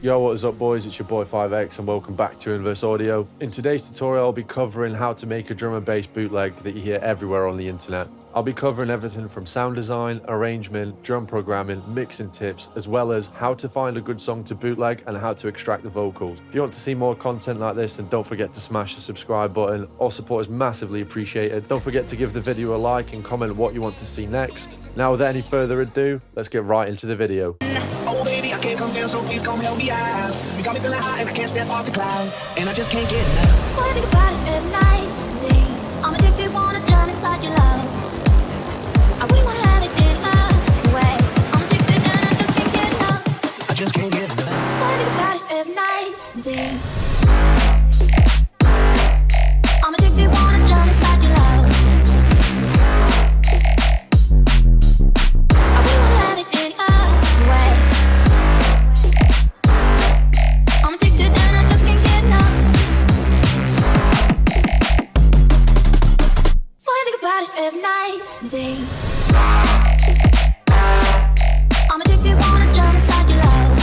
Yo, what is up boys, it's your boy 5X and welcome back to Inverse Audio. In today's tutorial I'll be covering how to make a drum and bass bootleg that you hear everywhere on the internet. I'll be covering everything from sound design, arrangement, drum programming, mixing tips, as well as how to find a good song to bootleg and how to extract the vocals. If you want to see more content like this, then don't forget to smash the subscribe button. All support is massively appreciated. Don't forget to give the video a like and comment what you want to see next. Now without any further ado, let's get right into the video. Oh baby, I can't come down, so please come help me out. You got me feeling high and I can't step off the cloud, and I just can't get enough. Boy, I think about it every night, day. I'm addicted, wanna drown inside your love. I wouldn't wanna have it any other way. I'm addicted and I just can't get enough. I just can't get enough. Boy, I think about it every night, day. I'm addicted, wanna drown inside your love. I wouldn't wanna have it any other way. I'm addicted and I just can't get enough. Boy, I think about it every night, day. I'm addicted, wanna drown inside your love.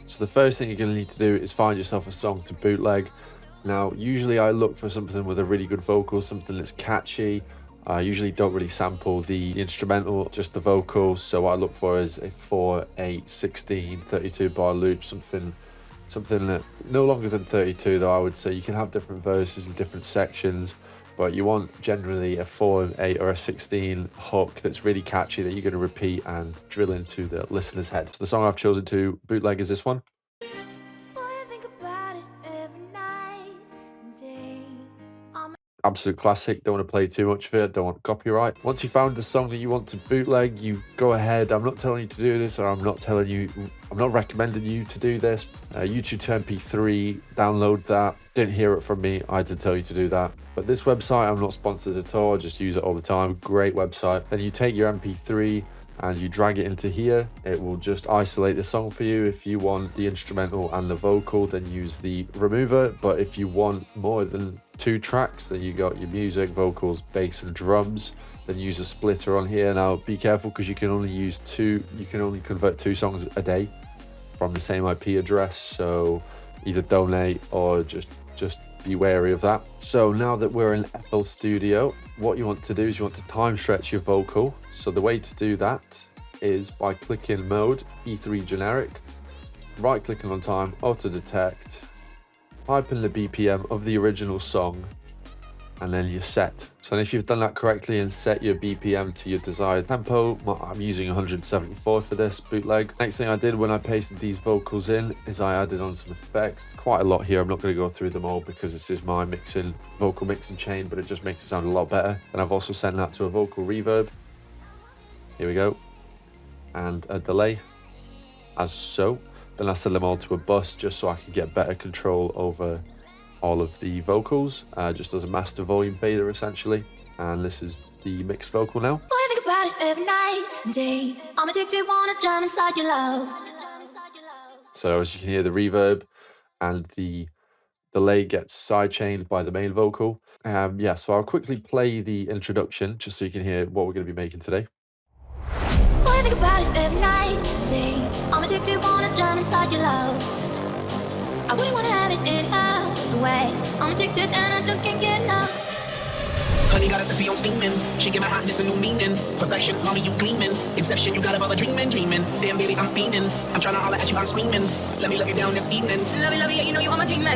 So the first thing you're going to need to do is find yourself a song to bootleg. Now usually I look for something with a really good vocal, something that's catchy. I usually don't really sample the instrumental, just the vocals. So what I look for is a 4, 8, 16, 32 bar loop, something that no longer than 32 though. I would say you can have different verses and different sections, but you want generally a 4, 8 or a 16 hook that's really catchy that you're going to repeat and drill into the listener's head. So the song I've chosen to bootleg is this one. Boy, I think about it every night and day. Absolute classic. Don't want to play too much of it, don't want copyright. Once you found the song that you want to bootleg, you go ahead. I'm not telling you to do this, or I'm not recommending you to do this. YouTube to MP3, download that. Didn't hear it from me, I did tell you to do that. But this website, I'm not sponsored at all, I just use it all the time. Great website. Then you take your MP3 and you drag it into here. It will just isolate the song for you. If you want the instrumental and the vocal, then use the remover. But if you want more than 2 tracks, then you got your music, vocals, bass and drums, then use a splitter on here. Now be careful because you can only convert 2 songs a day from the same IP address, so either donate or just be wary of that. So now that we're in FL Studio, what you want to do is you want to time stretch your vocal. So the way to do that is by clicking mode, E3 generic, right clicking on time, auto detect, type in the BPM of the original song, and then you're set. So if you've done that correctly and set your BPM to your desired tempo, I'm using 174 for this bootleg. Next thing I did when I pasted these vocals in is I added on some effects, quite a lot here. I'm not going to go through them all because this is my vocal mixing chain, but it just makes it sound a lot better. And I've also sent that to a vocal reverb. Here we go. And a delay, as so. Then I set them all to a bus just so I can get better control over all of the vocals, just as a master volume fader essentially. And this is the mixed vocal now. Boy, I think about it every night and day. I'm addicted, wanna drown inside your love. So as you can hear, the reverb and the delay gets sidechained by the main vocal. Yeah, so I'll quickly play the introduction just so you can hear what we're going to be making today. Boy, I think about it every night and day. I'm addicted, wanna drown inside your love. I wouldn't wanna have it any other way. I'm addicted and I just can't get enough. Honey got a sexy on steaming. She give my hotness a new meaning. Perfection, mommy, you gleaming. Inception, you got a brother dreaming. Damn, baby, I'm fiending. I'm trying to holler at you, I'm screaming. Let me love you down this evening. Love you, yeah, you know you are my demon.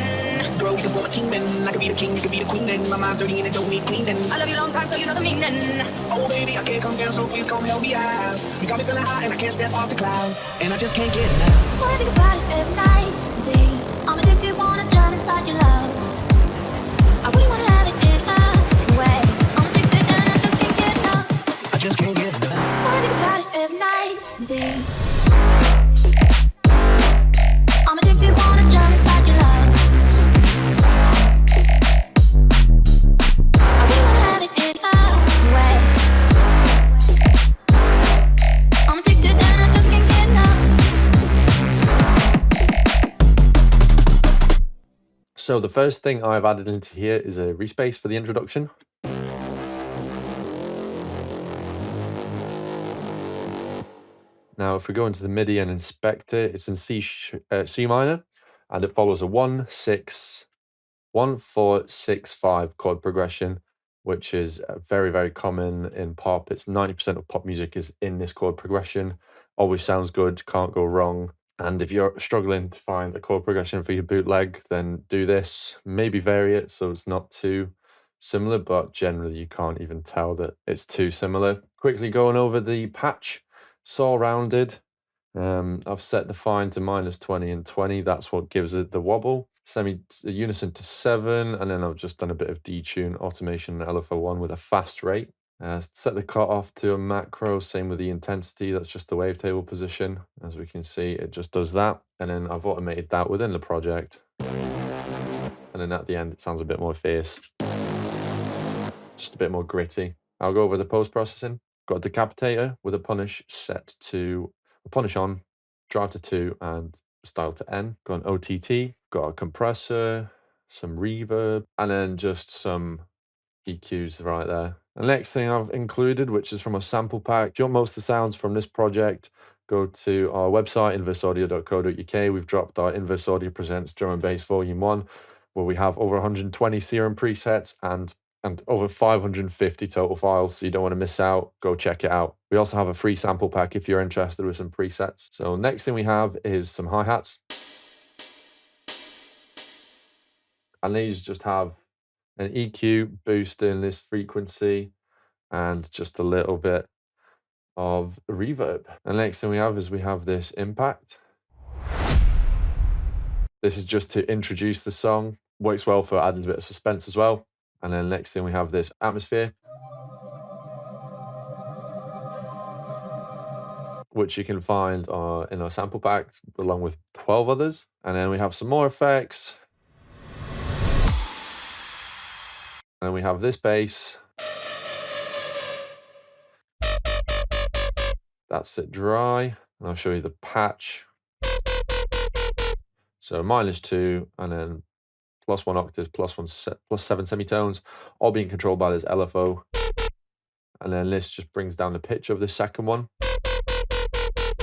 Girl, we can form a team, and I could be the king, you could be the queen, and my mind's dirty and it don't need cleaning. I love you long time, so you know the meaning. Oh baby, I can't come down, so please come help me out. You got me feeling high and I can't step off the cloud, and I just can't get enough. Boy, I think about it every night and day. I'm addicted, wanna drown inside your love. I wouldn't wanna have it any other way. I'm addicted and I just can't get enough. I just can't get enough. Boy, I think about it every night and day. I'm addicted, wanna drown inside your love. I wouldn't wanna have it any other way. I'm addicted and I just can't get enough. So the first thing I've added into here is a respace for the introduction. Now, if we go into the MIDI and inspect it, it's in C minor, and it follows a 1, 6, 1, 4, 6, 5 chord progression, which is very, very common in pop. It's 90% of pop music is in this chord progression. Always sounds good, can't go wrong. And if you're struggling to find a chord progression for your bootleg, then do this. Maybe vary it so it's not too similar, but generally you can't even tell that it's too similar. Quickly going over the patch, saw rounded. I've set the fine to -20 and 20. That's what gives it the wobble. Unison to 7, and then I've just done a bit of detune, automation, and LFO1 with a fast rate. Set the cutoff to a macro, same with the intensity. That's just the wavetable position. As we can see, it just does that. And then I've automated that within the project. And then at the end, it sounds a bit more fierce. Just a bit more gritty. I'll go over the post-processing. Got a decapitator with a punish set to a punish on, drive to 2, and style to N. Got an OTT, got a compressor, some reverb, and then just some EQs right there. The next thing I've included, which is from a sample pack. If you want most of the sounds from this project, go to our website, inverseaudio.co.uk. We've dropped our Inverse Audio Presents Drum and Bass Volume 1, where we have over 120 Serum presets and over 550 total files, so you don't want to miss out. Go check it out. We also have a free sample pack if you're interested with some presets. So next thing we have is some hi-hats. And these just have an EQ boosting this frequency and just a little bit of reverb. The next thing we have is we have this impact. This is just to introduce the song. Works well for adding a bit of suspense as well. And then next thing we have this atmosphere, which you can find in our sample pack along with 12 others. And then we have some more effects. And we have this bass. That's it dry. And I'll show you the patch. So -2, and then +1 octave, +7 semitones, all being controlled by this LFO. And then this just brings down the pitch of the second one,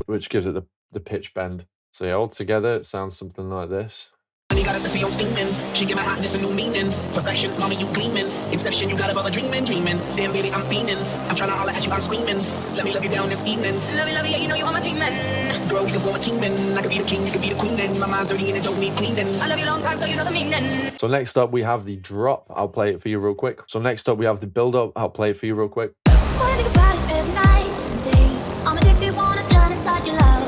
which gives it the pitch bend. So yeah, all together it sounds something like this. You got a sexy on steaming. She give my hotness a new meaning. Perfection, mommy, you gleaming. Inception, you got a brother dreaming. Damn, baby, I'm fiending. I'm trying to holler at you, I'm screaming. Let me love you down this evening. Love you, yeah, you know you are my demon. Girl, we can go a teaming. I could be the king, you could be the queen. Then my mind's dirty and it don't need cleaning. I love you long time, so you know the meaning. So next up we have the drop. I'll play it for you real quick. So next up we have the build up. I'll play it for you real quick. Boy, I think about it every night and day. I'm addicted, wanna jump inside your love.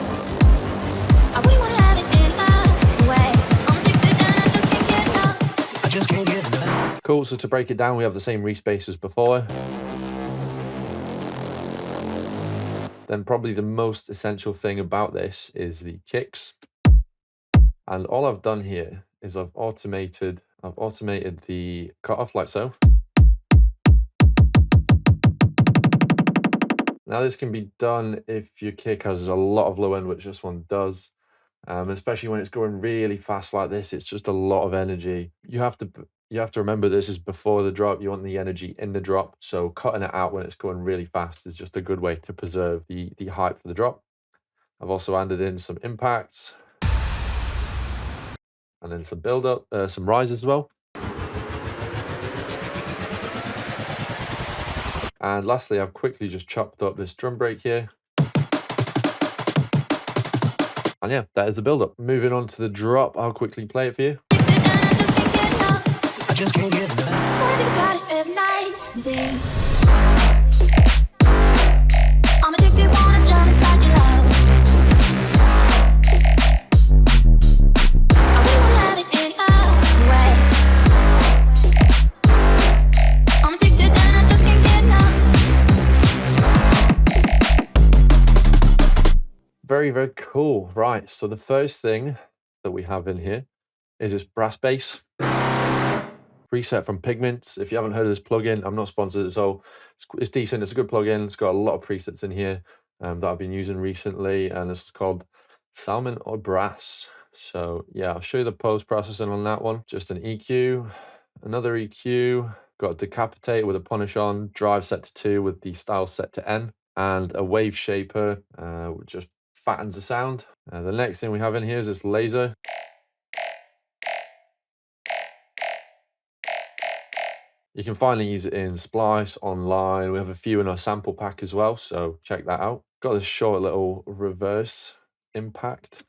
I wouldn't wanna have it any other way. I'm addicted and I just can't get enough. I just can't get enough. Cool, so to break it down, we have the same respace as before. Then probably the most essential thing about this is the kicks. And all I've done here is I've automated the cutoff like so. Now this can be done if your kick has a lot of low end, which this one does. Especially when it's going really fast like this, it's just a lot of energy. You have to remember this is before the drop. You want the energy in the drop. So cutting it out when it's going really fast is just a good way to preserve the hype for the drop. I've also added in some impacts. And then some build up, some rise as well. And lastly, I've quickly just chopped up this drum break here. And yeah, that is the build up. Moving on to the drop, I'll quickly play it for you. I just can't get enough. Boy, I think about it every night and day. I'm addicted, wanna jump inside your love. I wouldn't wanna have it any other way. I'm addicted and I just can't get enough. Very, very cool. Right, so the first thing that we have in here is this brass bass preset from Pigment. If you haven't heard of this plugin, I'm not sponsored, so it's decent. It's a good plugin. It's got a lot of presets in here that I've been using recently, and this is called Salmon or Brass. So yeah, I'll show you the post-processing on that one. Just an EQ, another EQ, got a decapitator with a punish on, drive set to 2 with the style set to N. and a wave shaper, which just fattens the sound. The next thing we have in here is this laser. You can finally use it in Splice, online. We have a few in our sample pack as well, so check that out. Got this short little reverse impact.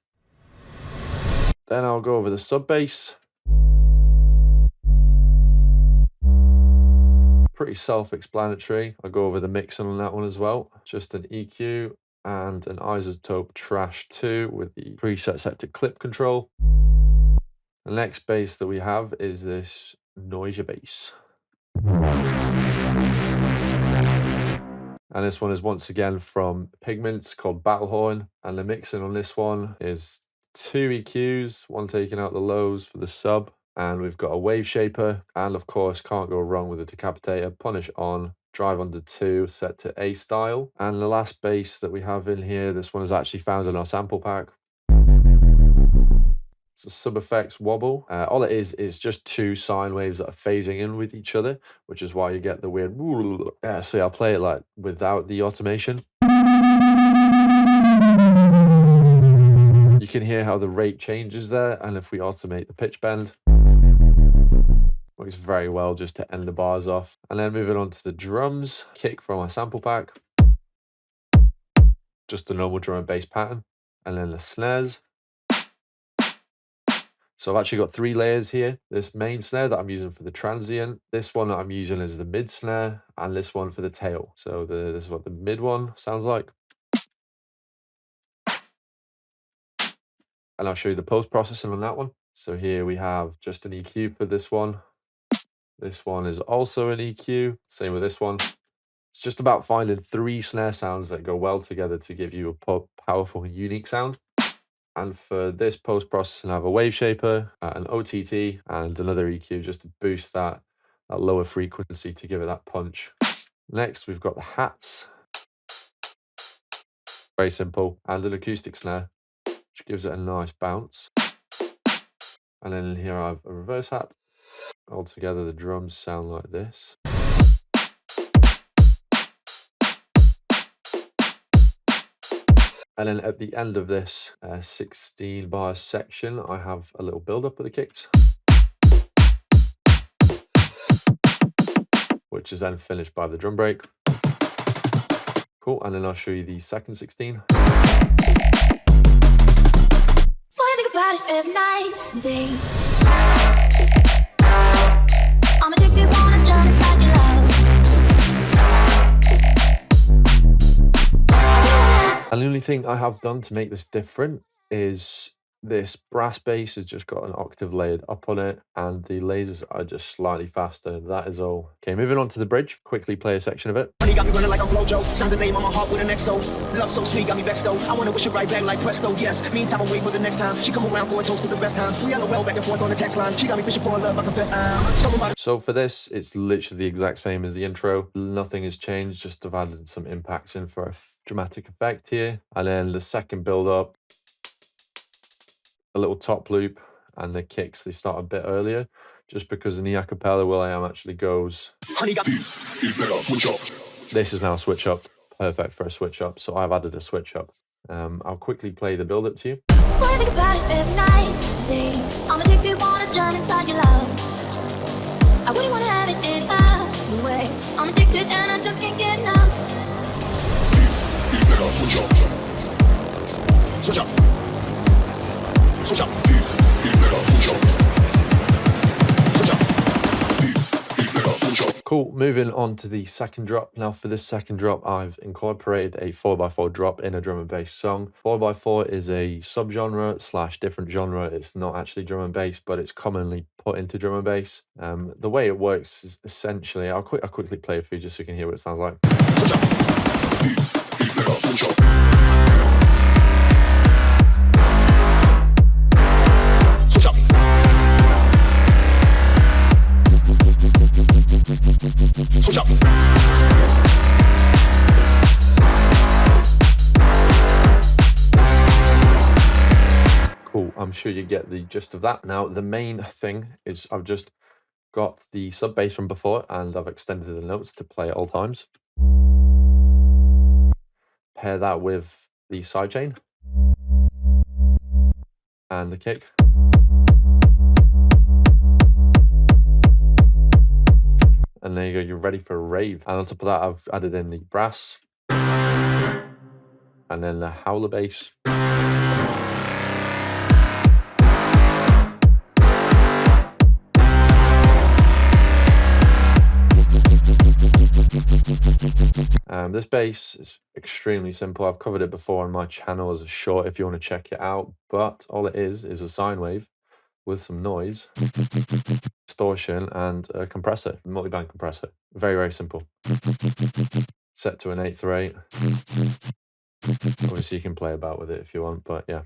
Then I'll go over the sub bass. Pretty self-explanatory. I'll go over the mixing on that one as well. Just an EQ and an isotope trash 2 with the preset set to clip control. The next bass that we have is this noise bass. And this one is once again from Pigments, called Battlehorn. And the mixing on this one is 2 EQs, one taking out the lows for the sub. And we've got a wave shaper. And of course, can't go wrong with a decapitator. Punish on, drive under 2, set to A style. And the last bass that we have in here, this one is actually found in our sample pack. It's a sub effects wobble. All it is just 2 sine waves that are phasing in with each other, which is why you get the weird. So I'll play it like without the automation. You can hear how the rate changes there, and if we automate the pitch bend, works very well just to end the bars off. And then moving on to the drums, kick from our sample pack, just the normal drum and bass pattern, and then the snares. So I've actually got 3 layers here. This main snare that I'm using for the transient, this one that I'm using is the mid snare, and this one for the tail. So this is what the mid one sounds like. And I'll show you the post-processing on that one. So here we have just an EQ for this one. This one is also an EQ, same with this one. It's just about finding 3 snare sounds that go well together to give you a powerful and unique sound. And for this post-processing, I have a wave shaper, an OTT, and another EQ just to boost that lower frequency to give it that punch. Next, we've got the hats. Very simple. And an acoustic snare, which gives it a nice bounce. And then in here I have a reverse hat. Altogether, the drums sound like this. And then at the end of this 16 bar section, I have a little build up of the kicks, which is then finished by the drum break. Cool, and then I'll show you the second 16. Boy, I think about it every night and day. I'm addicted, wanna jump inside your love. And the only thing I have done to make this different is this brass bass has just got an octave layered up on it, and the lasers are just slightly faster. That is all. Okay, moving on to the bridge. Quickly play a section of it. Honey got me running like I'm Flojo. Sounds a name on my heart with an XO. Love so sweet, got me vexed though. I wanna wish it right back like presto, yes. Meantime, I'll wait for the next time. She come around for a toast to the best time. We LOL back and forth on the text line. She got me fishing for a love, I confess. So for this, it's literally the exact same as the intro. Nothing has changed, just I've added some impacts in for a dramatic effect here. And then the second build up, a little top loop, and the kicks, they start a bit earlier, just because in the acapella Will.i.am actually goes, honey got this is better switch up. This is now a switch up, perfect for a switch up, so I've added a switch up. I'll quickly play the build up to you. Boy, I think about it every night, day. I'm addicted, wanna jump inside your love. I wouldn't wanna have it any other way. I'm addicted and I just can't get enough. This is better switch up. Switch up. Switch up. This is better switch up. Switch up. This is better switch up. Cool, moving on to the second drop. Now for this second drop, I've incorporated a 4x4 drop in a drum and bass song. 4x4 is a subgenre / different genre. It's not actually drum and bass, but it's commonly put into drum and bass. The way it works is essentially, I'll quickly play it for you just so you can hear what it sounds like. Switch up. This is better switch up. Switch up. Switch up. Cool, I'm sure you get the gist of that. Now, the main thing is I've just got the sub bass from before, and I've extended the notes to play at all times. pair that with the sidechain and the kick. And there you go, you're ready for a rave. And on top of that, I've added in the brass and then the howler bass. This bass is extremely simple. I've covered it before on my channel as a short if you want to check it out, but all it is a sine wave with some noise, distortion, and a compressor, multi-band compressor. Very, very simple. Set to an 8th rate. Obviously, you can play about with it if you want, but yeah.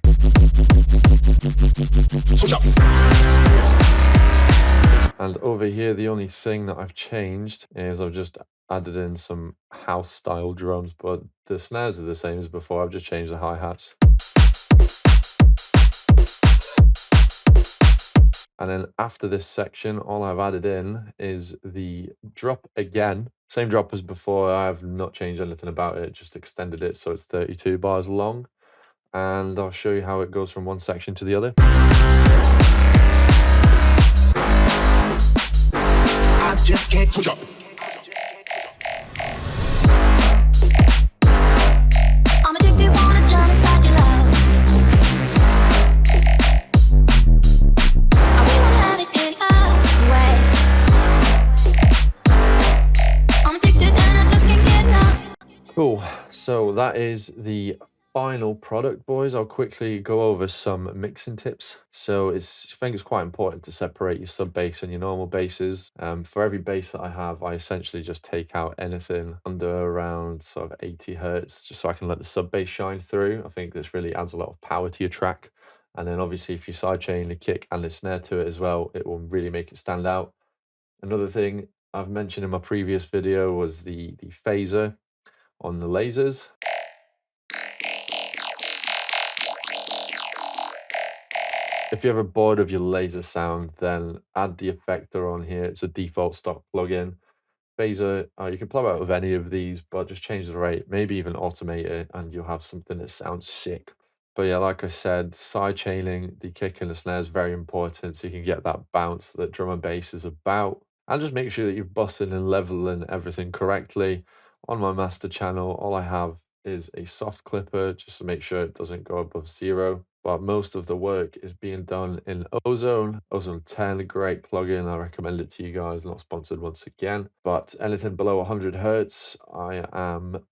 Switch up. And over here, the only thing that I've changed is I've just added in some house-style drums, but the snares are the same as before. I've just changed the hi-hats. And then after this section, all I've added in is the drop again. Same drop as before. I have not changed anything about it, just extended it so it's 32 bars long. And I'll show you how it goes from one section to the other. I just can't switch up. I'm addicted, wanna jump inside your love. I really wanna have it any other way. I'm addicted and I just can't get enough. Cool. So that is the final product, boys. I'll quickly go over some mixing tips. So I think it's quite important to separate your sub bass and your normal basses. For every bass that I have, I essentially just take out anything under around sort of 80 hertz, just so I can let the sub bass shine through. I think this really adds a lot of power to your track. And then obviously if you sidechain the kick and the snare to it as well, it will really make it stand out. Another thing I've mentioned in my previous video was the phaser on the lasers. If you're ever bored of your laser sound, then add the effector on here. It's a default stock plugin. Phaser, you can plug out with any of these, but just change the rate, maybe even automate it, and you'll have something that sounds sick. But yeah, like I said, side chaining the kick and the snare is very important so you can get that bounce that drum and bass is about. And just make sure that you're bussing and leveling everything correctly. On my master channel, all I have is a soft clipper just to make sure it doesn't go above 0. But most of the work is being done in Ozone. Ozone 10, a great plugin. I recommend it to you guys. Not sponsored once again. But anything below 100 hertz, I am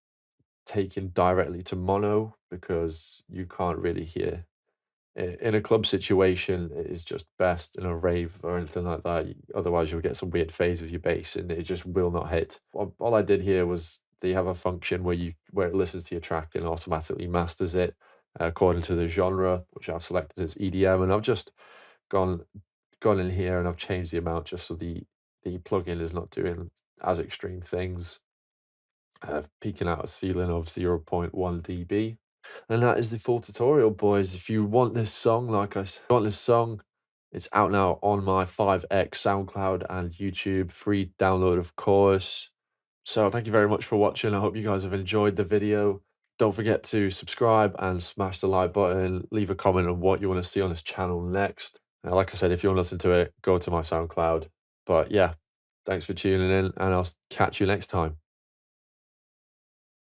taking directly to mono because you can't really hear. In a club situation, it is just best. In a rave or anything like that, otherwise you'll get some weird phase of your bass and it just will not hit. All I did here was they have a function where it listens to your track and automatically masters it according to the genre, which I've selected as EDM, and I've just gone in here and I've changed the amount just so the plugin is not doing as extreme things, peaking out a ceiling of 0.1 dB. And that is the full tutorial, boys. If you want this song, it's out now on my 5X SoundCloud and YouTube, free download, of course. So thank you very much for watching. I hope you guys have enjoyed the video. Don't forget to subscribe and smash the like button. Leave a comment on what you want to see on this channel next. Now, like I said, if you want to listen to it, go to my SoundCloud. But yeah, thanks for tuning in, and I'll catch you next time.